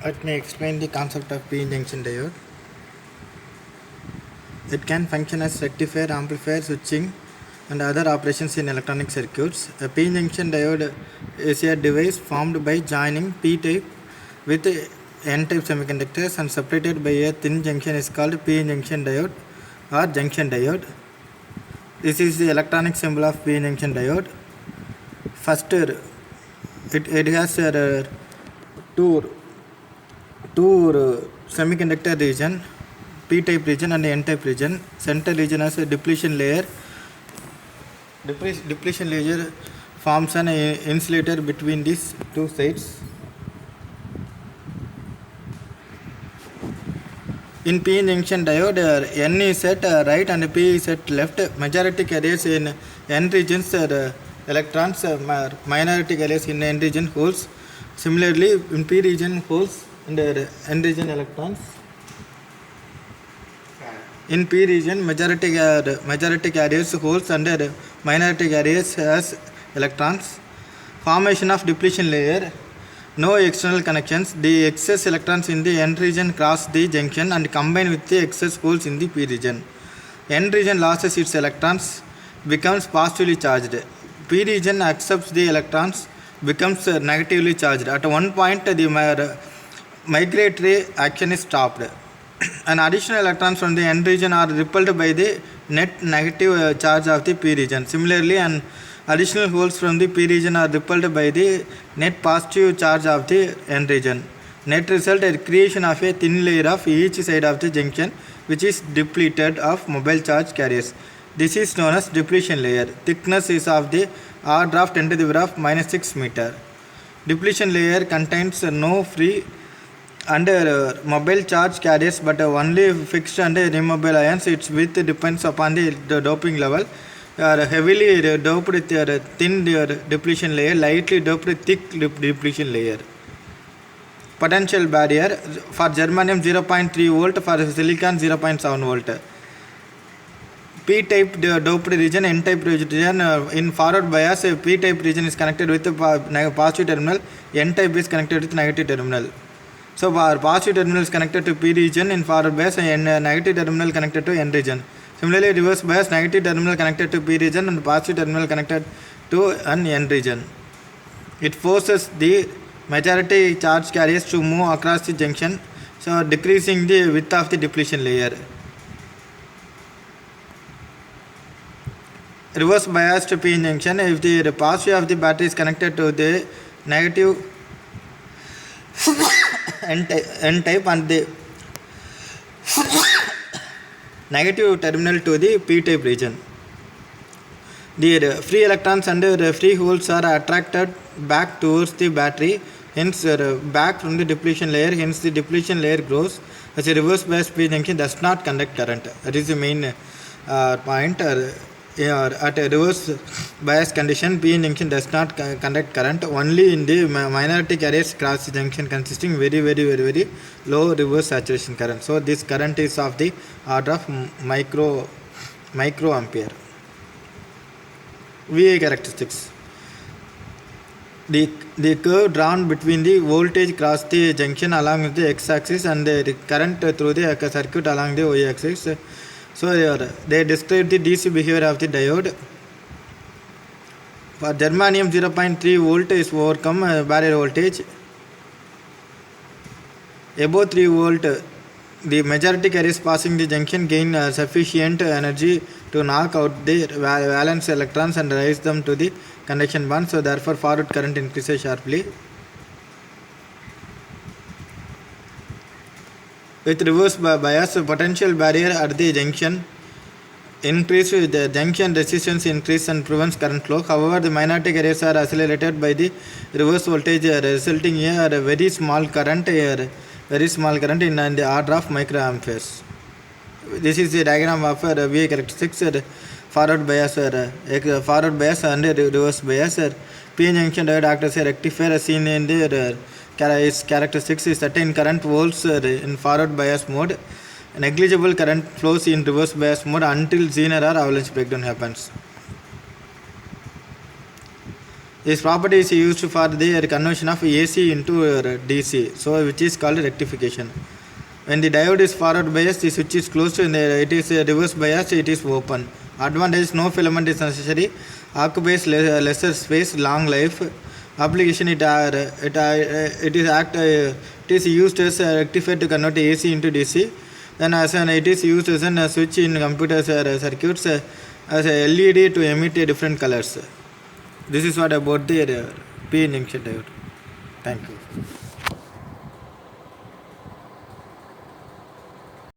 Let me explain the concept of p-n junction diode. It can function as rectifier, amplifier, switching, and other operations in electronic circuits. A p-n junction diode is a device formed by joining p-type with n-type semiconductors and separated by a thin junction is called p-n junction diode or junction diode. This is the electronic symbol of p-n junction diode. First, it has two semiconductor region, p-type region and n-type region. Center region has a depletion layer. Depletion layer forms an insulator between these two sides. In p-n junction diode, n is at right and p is at left. Majority carriers in n regions are electrons, minority carriers in n region holes. Similarly, in p region holes and n region electrons. In p region, majority carriers holes and minority carriers as electrons. Formation of depletion layer. No external connections. The excess electrons in the n region cross the junction and combine with the excess holes in the p region. N region loses its electrons, becomes positively charged. P region accepts the electrons, becomes negatively charged. At one point, the migratory action is stopped. An additional electrons from the n region are repelled by the net negative charge of the p region. Similarly, an additional holes from the p region are repelled by the net positive charge of the n region. Net result is creation of a thin layer of each side of the junction, which is depleted of mobile charge carriers. This is known as depletion layer. Thickness is of the order of 10 to the power of -6 meter. Depletion layer contains no free and mobile charge carriers but only fixed and removable ions. Its width depends upon the doping level. Heavily doped thin depletion layer, lightly doped thick depletion layer. Potential barrier for germanium 0.3 volt, for silicon 0.7 volt. P-type doped region, N-type region. In forward bias, P-type region is connected with the positive terminal, N-type is connected with negative terminal. So our positive terminal is connected to P region in forward bias and negative terminal connected to N region. Similarly, reverse bias, negative terminal connected to P region and positive terminal connected to an N region. It forces the majority charge carriers to move across the junction, so decreasing the width of the depletion layer. Reverse bias to p-n junction. If the positive of the battery is connected to the negative n-type and the negative terminal to the p-type region, the free electrons and free holes are attracted back towards the battery, hence back from the depletion layer, hence the depletion layer grows. As a reverse bias p-n junction does not conduct current. That is the main point. At a reverse bias condition, p-n junction does not conduct current. Only in the minority carriers cross the junction, consisting very low reverse saturation current. So this current is of the order of microampere. VA characteristics. The curve drawn between the voltage across the junction along with the x-axis and the current through the circuit along the y-axis. So they describe the DC behavior of the diode. For germanium 0.3 volt is overcome barrier voltage. Above 3 volt, the majority carriers passing the junction gain sufficient energy to knock out the valence electrons and raise them to the conduction band. So therefore forward current increases sharply. With reverse bias, potential barrier at the junction increase with the junction resistance increase and prevents current flow. However, the minority carriers are accelerated by the reverse voltage, resulting in a very small current in the order of microamperes. This is the diagram of VA characteristics. Forward bias and reverse bias. p-n junction diode acts as a rectifier as seen in the its characteristics is certain current flows in forward bias mode. Negligible current flows in reverse bias mode until Zener or avalanche breakdown happens. This property is used for the conversion of AC into DC, so which is called rectification. When the diode is forward biased, the switch is closed, and it is reverse biased, it is open. Advantage: no filament is necessary, occupies lesser space, long life. Application: it is used as a rectifier to convert AC into DC. Then it is used as a switch in computer circuits as a LED to emit different colors. This is what about the P junction diode. Thank you.